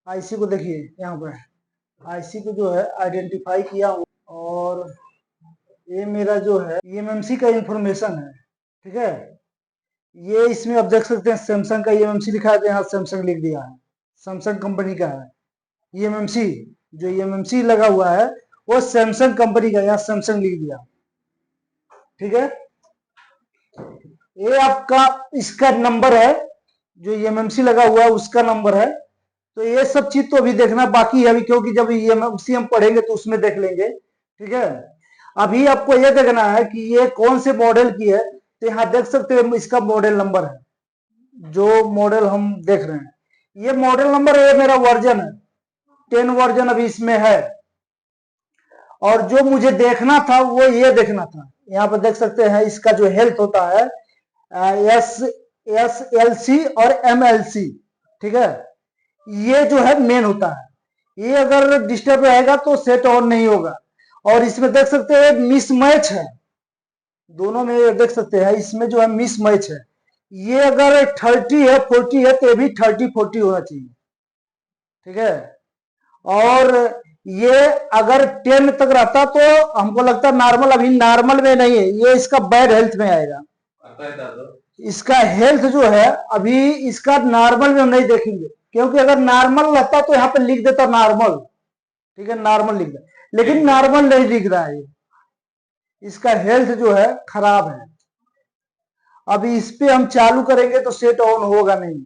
IC को देखिए यहाँ पर, आईसी को जो है आइडेंटिफाई किया हूँ, और ये मेरा जो है ईएमएमसी का इंफॉर्मेशन है, ठीक है। ये इसमें आप देख सकते हैं सैमसंग का ईएमएमसी लिखा है, यहाँ सैमसंग लिख दिया है, सैमसंग कंपनी का है ईएमएमसी। जो ईएमएमसी लगा हुआ है वो सैमसंग कंपनी का, यहाँ सैमसंग लिख दिया, ठीक है। ये आपका इसका नंबर है, जो ईएमएमसी लगा हुआ है उसका नंबर है। तो ये सब चीज तो अभी देखना बाकी है अभी, क्योंकि जब ईएमएमसी हम पढ़ेंगे तो उसमें देख लेंगे, ठीक है। अभी आपको यह देखना है कि ये कौन से मॉडल की है, तो यहाँ देख सकते हैं इसका मॉडल नंबर है, जो मॉडल हम देख रहे हैं ये मॉडल नंबर है, मेरा वर्जन है 10 वर्जन अभी इसमें है। और जो मुझे देखना था वो ये देखना था, यहाँ पर देख सकते हैं इसका जो हेल्थ होता है SLC और MLC, ठीक है। ये जो है मेन होता है, ये अगर डिस्टर्ब रहेगा तो सेट ऑन नहीं होगा। और इसमें देख सकते हैं मिस मैच है, दोनों में देख सकते हैं इसमें जो है मिस मैच है। ये अगर 30 है 40 है तो ये भी 30-40 होना चाहिए, ठीक है। और ये अगर 10 तक रहता तो हमको लगता नॉर्मल, अभी नॉर्मल में नहीं है, ये इसका बैड हेल्थ में आएगा। इसका हेल्थ जो है अभी इसका नॉर्मल में हम नहीं देखेंगे, क्योंकि अगर नॉर्मल रहता तो यहाँ पे लिख देता नॉर्मल, ठीक है, नॉर्मल लिख दे, लेकिन नॉर्मल नहीं लिख रहा है, इसका हेल्थ जो है खराब है। अभी इस पे हम चालू करेंगे तो सेट ऑन होगा नहीं,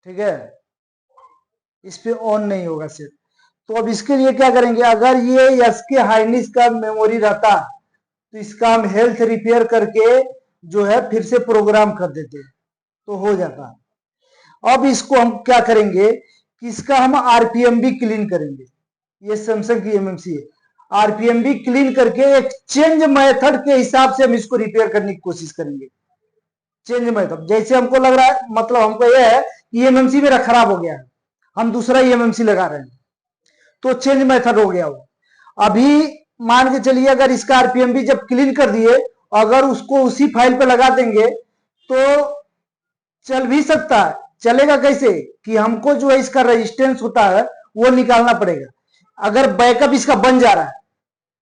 ठीक है, इस पे ऑन नहीं होगा सेट। तो अब इसके लिए क्या करेंगे, अगर ये एसके हाइनिक्स का मेमोरी रहता तो इसका हम हेल्थ रिपेयर करके जो है फिर से प्रोग्राम कर देते तो हो जाता। अब इसको हम क्या करेंगे कि इसका हम आरपीएम भी क्लीन करेंगे, ये सैमसंग की एमएमसी है, आरपीएम भी क्लीन करके एक चेंज मेथड के हिसाब से हम इसको रिपेयर करने की कोशिश करेंगे। चेंज मेथड जैसे हमको लग रहा है, मतलब हमको यह है कि एमएमसी मेरा खराब हो गया है, हम दूसरा एमएमसी लगा रहे हैं, तो चेंज मेथड हो गया वो। अभी मान के चलिए अगर इसका आरपीएम भी जब क्लीन कर दिए, अगर उसको उसी फाइल पे लगा देंगे तो चल भी सकता है। चलेगा कैसे कि हमको जो है इसका रेजिस्टेंस होता है वो निकालना पड़ेगा। अगर बैकअप इसका बन जा रहा है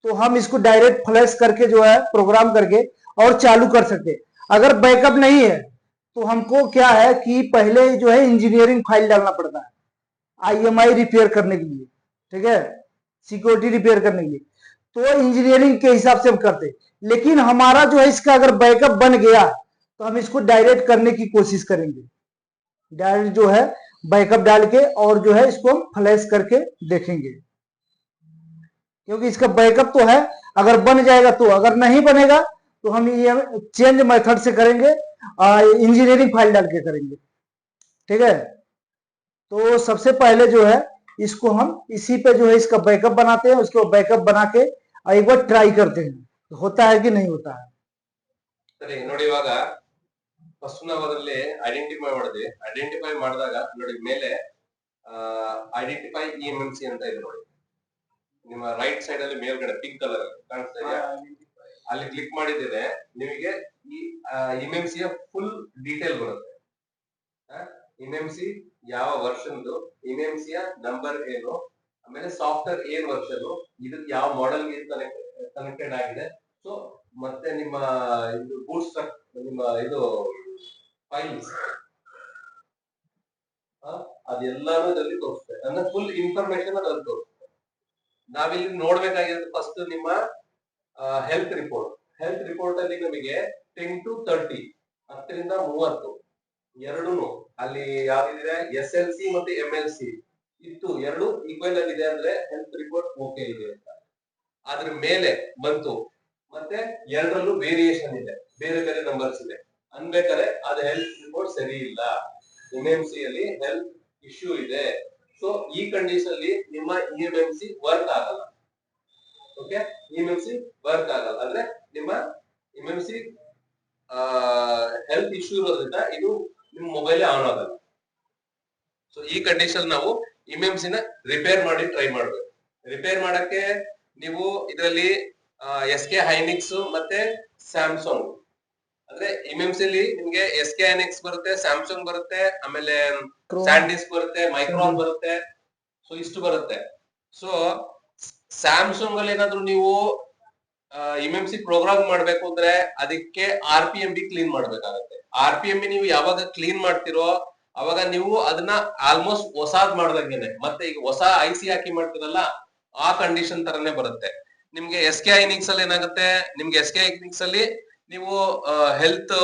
तो हम इसको डायरेक्ट फ्लैश करके जो है प्रोग्राम करके और चालू कर सकते। अगर बैकअप नहीं है तो हमको क्या है कि पहले जो है इंजीनियरिंग फाइल डालना पड़ता है आईएमआई रिपेयर करने के लिए, ठीक है, सिक्योरिटी रिपेयर करने के लिए, तो इंजीनियरिंग के हिसाब से हम करते। लेकिन हमारा जो है इसका अगर बैकअप बन गया तो हम इसको डायरेक्ट करने की कोशिश करेंगे, डायरेक्ट जो है बैकअप डाल के और जो है इसको हम फ्लैश करके देखेंगे, क्योंकि इसका बैकअप तो है, अगर बन जाएगा तो, अगर नहीं बनेगा तो हम ये चेंज मेथड से करेंगे, इंजीनियरिंग फाइल डाल के करेंगे, ठीक है। तो सबसे पहले जो है इसको हम इसी पे जो है इसका बैकअप बनाते हैं, उसको बैकअप बना के एक बार ट्राई करते हैं तो होता है कि नहीं होता है। ಸರಿ ನೋಡಿ, ಇವಾಗ ಫಸ್ಟ್ ನಾವು ಅದರಲ್ಲಿ ಐಡೆಂಟಿಫೈ ಮಾಡಿದ್ವಿ. ಐಡೆಂಟಿಫೈ ಮಾಡಿದಾಗ ನೋಡಿ ಮೇಲೆ ಐಡೆಂಟಿಫೈ ಇಎಂಎಂಸಿ ಅಂತ ಇದೆ ನೋಡಿ, ನಿಮ್ಮ ರೈಟ್ ಸೈಡ್ ಅಲ್ಲಿ ಮೇಲ್ಗಡೆ ಪಿಂಕ್ ಕಲರ್ ಕಾಣಿಸ್ತಾ ಇದೆಯಾ, ಅಲ್ಲಿ ಕ್ಲಿಕ್ ಮಾಡಿದ್ದೇನೆ ನಿಮಗೆ ಈ ಇಎಂಎಂಸಿ ಯ ಫುಲ್ ಡೀಟೇಲ್ ಬರುತ್ತೆ. ಇಎಂಎಂಸಿ ಯಾವ ವರ್ಷನ್, ಇಎಂಎಂಸಿ ಯ ನಂಬರ್ ಏನು, ಆಮೇಲೆ ಸಾಫ್ಟ್ವೇರ್ ಏನ್ ವರ್ಷನ್, ಇದಕ್ಕೆ ಯಾವ ಮಾಡೆಲ್ ಗೆ ಕನೆಕ್ಟೆಡ್ ಆಗಿದೆ, ಸೊ ಮತ್ತೆ ನಿಮ್ಮ ಇದು ಬೂಟ್ ಸ್ಟ್ರಕ್, ನಿಮ್ಮ ಇದು ಫೈಲ್ಸ್ ಅದೆಲ್ಲಾನು ಇದರಲ್ಲಿ ತೋರಿಸ್ತೇವೆ, ಅಂದ್ರೆ ಫುಲ್ ಇನ್ಫಾರ್ಮೇಶನ್ ಅದ್ರಲ್ಲಿ ತೋರಿಸ್ತೇವೆ. ನಾವಿಲ್ಲಿ ನೋಡ್ಬೇಕಾಗಿರೋದು ಫಸ್ಟ್ ನಿಮ್ಮ ಹೆಲ್ತ್ ರಿಪೋರ್ಟ್. ಹೆಲ್ತ್ ರಿಪೋರ್ಟ್ ಅಲ್ಲಿ ನಮಗೆ 10 to 30 10ರಿಂದ 30 ಎರಡೂ ಅಲ್ಲಿ ಯಾವ್ದಿದೆ, SLC ಮತ್ತೆ MLC ಇತ್ತು, ಎರಡು ಈಕ್ವಲ್ ಆಗಿದೆ ಅಂದ್ರೆ ಹೆಲ್ತ್ ರಿಪೋರ್ಟ್ ಓಕೆ ಇದೆ ಅಂತ. ಅದ್ರ ಮೇಲೆ ಬಂತು, ಮತ್ತೆ ಎರಡರಲ್ಲೂ ವೇರಿಯೇಷನ್ ಇದೆ, ಬೇರೆ ಬೇರೆ ನಂಬರ್ಸ್ ಇದೆ ಅನ್ಬೇಕಾದ್ರೆ ಅದು ಹೆಲ್ತ್ ರಿಪೋರ್ಟ್ ಸರಿ ಇಲ್ಲ, ಎಮ್ಎಂಸಿ ಅಲ್ಲಿ ಹೆಲ್ತ್ ಇಶ್ಯೂ ಇದೆ. ಸೊ ಈ ಕಂಡೀಷನ್ ಅಲ್ಲಿ ನಿಮ್ಮ ಇಎಂಎಂಸಿ ವರ್ಕ್ ಆಗಲ್ಲ. ಓಕೆ, ಇಎಂಎಂಸಿ ವರ್ಕ್ ಆಗಲ್ಲ ಅಂದ್ರೆ ನಿಮ್ಮ ಇಎಂಎಂಸಿ ಹೆಲ್ತ್ ಇಶ್ಯೂ ಇರೋದ್ರಿಂದ ಇದು ನಿಮ್ಮ ಮೊಬೈಲ್ ಆನ್ ಆಗಲ್ಲ. ಸೊ ಈ ಕಂಡೀಷನ್ ನಾವು ಇಎಂಎಂಸಿ ನ ರಿಪೇರ್ ಮಾಡಿ ಟ್ರೈ ಮಾಡ್ಬೇಕು. ರಿಪೇರ್ ಮಾಡಕ್ಕೆ ನೀವು ಇದರಲ್ಲಿ SK ಹೈನಿಕ್ಸ್ ಮತ್ತೆ ಸ್ಯಾಮ್ಸಂಗ್, ಅಂದ್ರೆ ಇಎಂಎಂಸಿ ಅಲ್ಲಿ ನಿಮ್ಗೆ SK ಹೈನಿಕ್ಸ್ ಬರುತ್ತೆ, ಸ್ಯಾಮ್ಸಂಗ್ ಬರುತ್ತೆ, ಆಮೇಲೆ ಸ್ಯಾಂಡಿಸ್ಕ್ ಬರುತ್ತೆ, ಮೈಕ್ರಾನ್ ಬರುತ್ತೆ, ಸೊ ಇಷ್ಟು ಬರುತ್ತೆ. ಸೊ ಸ್ಯಾಮ್ಸಂಗ್ ಅಲ್ಲಿ ಏನಾದ್ರು ನೀವು MMC ಪ್ರೋಗ್ರಾಮ್ ಮಾಡ್ಬೇಕು ಅಂದ್ರೆ ಅದಕ್ಕೆ RPMB ಕ್ಲೀನ್ ಮಾಡ್ಬೇಕಾಗತ್ತೆ. RPMB ನೀವು ಯಾವಾಗ ಕ್ಲೀನ್ ಮಾಡ್ತಿರೋ ಅವಾಗ ನೀವು ಅದನ್ನ ಆಲ್ಮೋಸ್ಟ್ ಹೊಸಾದ್ ಮಾಡ್ದಂಗೆನೆ, ಮತ್ತೆ ಈಗ ಹೊಸ IC ಹಾಕಿ ಮಾಡ್ತಿರಲ್ಲ ಆ ಕಂಡೀಷನ್ ತರನೇ ಬರುತ್ತೆ. ನಿಮ್ಗೆ SK Hynix ಅಲ್ಲಿ ಏನಾಗುತ್ತೆ, ನಿಮ್ಗೆ SK Hynix ಅಲ್ಲಿ ನೀವು ಹೆಲ್ತ್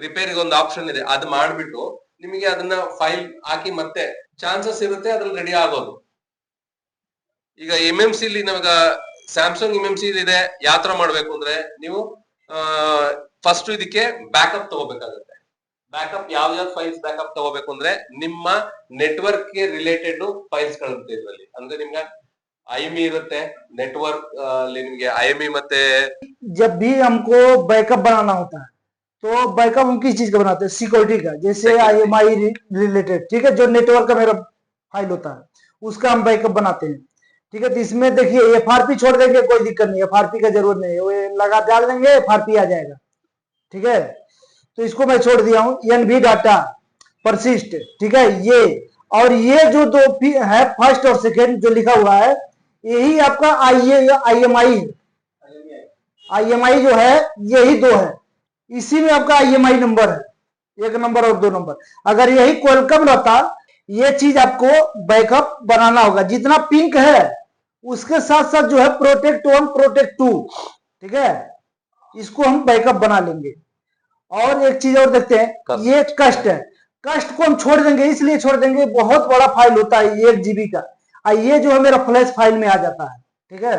ರಿಪೇರಿಗೆ ಒಂದು ಆಪ್ಷನ್ ಇದೆ, ಅದು ಮಾಡ್ಬಿಟ್ಟು ನಿಮಗೆ ಅದನ್ನ ಫೈಲ್ ಹಾಕಿ ಮತ್ತೆ ಚಾನ್ಸಸ್ ಇರುತ್ತೆ ಅದ್ರಲ್ಲಿ ರೆಡಿ ಆಗೋದು. ಈಗ MMC ಇಲ್ಲಿ ನಮಗ ಸ್ಯಾಮ್ಸಂಗ್ MMC ಇದೆ, ಯಾವ ತರ ಮಾಡ್ಬೇಕು ಅಂದ್ರೆ ನೀವು ಫಸ್ಟ್ ಇದಕ್ಕೆ ಬ್ಯಾಕಪ್ ತಗೋಬೇಕಾಗುತ್ತೆ. ಬ್ಯಾಕಪ್ ಯಾವ ಫೈಲ್ಸ್ ಬ್ಯಾಕಪ್ ತಗೋಬೇಕು ಅಂದ್ರೆ ನಿಮ್ಮ ನೆಟ್ವರ್ಕ್ ಗೆ ರಿಲೇಟೆಡ್ ಫೈಲ್ಸ್ ಗಳಿರುತ್ತೆ ಇದರಲ್ಲಿ. ಅಂದ್ರೆ ನಿಮ್ಗೆ IME ಇರುತ್ತೆ, ನೆಟ್ವರ್ಕ್ ಅಲ್ಲಿ ನಿಮ್ಗೆ IME ಮತ್ತೆ जब भी हमको बैकअप बनाना होता है तो बैकअप हम किस चीज का बनाते हैं, सिक्योरिटी का, जैसे Security. IMI रिलेटेड, ठीक है, जो नेटवर्क का मेरा फाइल होता है उसका हम बैकअप बनाते हैं, ठीक है। तो इसमें देखिए FRP छोड़ देंगे कोई दिक्कत नहीं, FRP का जरूरत नहीं है, वो लगा डाल देंगे FRP आ जाएगा, ठीक है। तो इसको मैं छोड़ दिया हूं, NV डाटा परसिस्ट, ठीक है ये। और ये जो दो है फर्स्ट और सेकेंड जो लिखा हुआ है यही आपका IMI है, IMI जो है यही दो है, इसी में आपका IMI नंबर है, 1 नंबर और 2 नंबर। अगर यही क्वालकॉम रहता ये चीज आपको बैकअप बनाना होगा, जितना पिंक है उसके साथ साथ जो है प्रोटेक्ट 1 प्रोटेक्ट 2, ठीक है, इसको हम बैकअप बना लेंगे। और एक चीज और देखते हैं, ये कस्ट है, कस्ट को हम छोड़ देंगे, इसलिए छोड़ देंगे बहुत बड़ा फाइल होता है 1 GB का, और ये जो है मेरा फ्लैश फाइल में आ जाता है, ठीक है।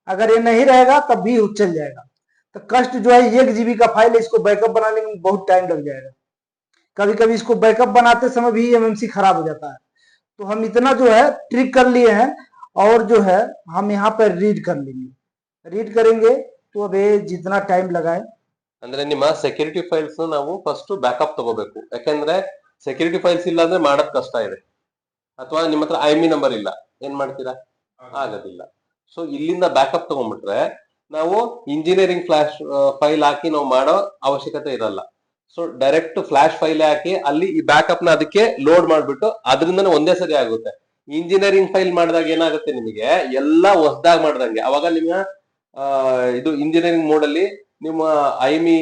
अगर ये नहीं रहेगा तब भी चल जाएगा। तो कस्ट जो है 1 GB का फाइल है, इसको बैकअप बनाने में बहुत टाइम लग जाएगा, कभी कभी इसको बैकअप बनाते समय भी MMC खराब हो जाता है। तो हम इतना जो है ट्रिक कर लिए हैं, और जो है हम यहाँ पर रीड कर लेंगे, रीड करेंगे तो अब ये जितना टाइम लगाए ಅಂದ್ರೆ ನಿಮ್ಮ ಸೆಕ್ಯೂರಿಟಿ ಫೈಲ್ಸ್ ನಾವು ಫಸ್ಟ್ ಬ್ಯಾಕಪ್ ತಗೋಬೇಕು. ಯಾಕಂದ್ರೆ ಸೆಕ್ಯೂರಿಟಿ ಫೈಲ್ಸ್ ಇಲ್ಲ ಅಂದ್ರೆ ಮಾಡೋದ್ ಕಷ್ಟ ಇದೆ. ಅಥವಾ ನಿಮ್ಮ ಹತ್ರ IME ನಂಬರ್ ಇಲ್ಲ, ಏನ್ ಮಾಡ್ತೀರಾ? ಆಗೋದಿಲ್ಲ. ಸೊ ಇಲ್ಲಿಂದ ಬ್ಯಾಕಪ್ ತಗೊಂಡ್ಬಿಟ್ರೆ ನಾವು ಇಂಜಿನಿಯರಿಂಗ್ ಫ್ಲಾಶ್ ಫೈಲ್ ಹಾಕಿ ನಾವು ಮಾಡೋ ಅವಶ್ಯಕತೆ ಇರಲ್ಲ. ಸೊ ಡೈರೆಕ್ಟ್ ಫ್ಲಾಶ್ ಫೈಲ್ ಹಾಕಿ ಅಲ್ಲಿ ಈ ಬ್ಯಾಕಪ್ ನ ಅದಕ್ಕೆ ಲೋಡ್ ಮಾಡ್ಬಿಟ್ಟು ಅದರಿಂದನೇ ಒಂದೇ ಸರಿ ಆಗುತ್ತೆ. ಇಂಜಿನಿಯರಿಂಗ್ ಫೈಲ್ ಮಾಡಿದಾಗ ಏನಾಗುತ್ತೆ, ನಿಮಗೆ ಎಲ್ಲ ಹೊಸದಾಗಿ ಮಾಡ್ದಂಗೆ. ಅವಾಗ ನಿಮ್ಮ ಇದು ಇಂಜಿನಿಯರಿಂಗ್ ಮೋಡ್ ಅಲ್ಲಿ ನಿಮ್ಮ IME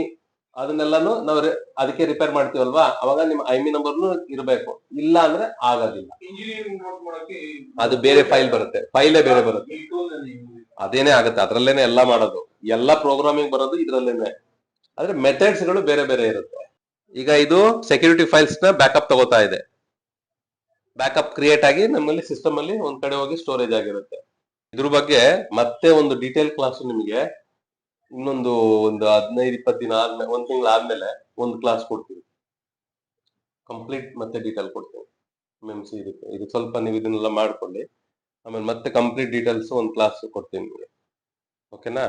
ಅದನ್ನೆಲ್ಲಾನು ನಾವು ಅದಕ್ಕೆ ರಿಪೇರ್ ಮಾಡ್ತೀವಲ್ವಾ, ಅವಾಗ ನಿಮ್ಮ IME ನಂಬರ್ನು ಇರಬೇಕು, ಇಲ್ಲ ಅಂದ್ರೆ ಆಗೋದಿಲ್ಲ. ಇಂಜಿನಿಯರಿಂಗ್ ನೋಟ್ ಮಾಡಕ್ಕೆ ಅದು ಬೇರೆ ಫೈಲ್ ಬರುತ್ತೆ, ಫೈಲೇ ಬೇರೆ ಬರುತ್ತೆ, ಅದೇನೇ ಆಗುತ್ತೆ. ಅದ್ರಲ್ಲೇನೆ ಎಲ್ಲಾ ಮಾಡೋದು, ಎಲ್ಲಾ ಪ್ರೋಗ್ರಾಮಿಂಗ್ ಬರೋದು ಇದ್ರಲ್ಲೇನೆ. ಆದ್ರೆ ಮೆಥಡ್ಸ್ ಗಳು ಬೇರೆ ಬೇರೆ ಇರುತ್ತೆ. ಈಗ ಇದು ಸೆಕ್ಯೂರಿಟಿ ಫೈಲ್ಸ್ ನ ಬ್ಯಾಕಪ್ ತಗೋತಾ ಇದೆ. ಬ್ಯಾಕಪ್ ಕ್ರಿಯೇಟ್ ಆಗಿ ನಮ್ಮಲ್ಲಿ ಸಿಸ್ಟಮ್ ಅಲ್ಲಿ ಒಂದ್ ಕಡೆ ಹೋಗಿ ಸ್ಟೋರೇಜ್ ಆಗಿರುತ್ತೆ. ಇದ್ರ ಬಗ್ಗೆ ಮತ್ತೆ ಒಂದು ಡೀಟೇಲ್ ಕ್ಲಾಸ್ ನಿಮಗೆ ಇನ್ನೊಂದು 15-20 ದಿನ ಆದ್ಮೇಲೆ, 1 ತಿಂಗಳು ಆದ್ಮೇಲೆ ಒಂದು ಕ್ಲಾಸ್ ಕೊಡ್ತೀವಿ, ಕಂಪ್ಲೀಟ್ ಮತ್ತೆ ಡೀಟೇಲ್ ಕೊಡ್ತೀವಿ MMC ಇದಕ್ಕೆ. ಇದು ಸ್ವಲ್ಪ ನೀವು ಇದನ್ನೆಲ್ಲ ಮಾಡ್ಕೊಳ್ಳಿ, ಆಮೇಲೆ ಮತ್ತೆ ಕಂಪ್ಲೀಟ್ ಡೀಟೇಲ್ಸ್ ಒಂದು ಕ್ಲಾಸ್ ಕೊಡ್ತೀನಿ ನಿಮಗೆ, ಓಕೆನಾ?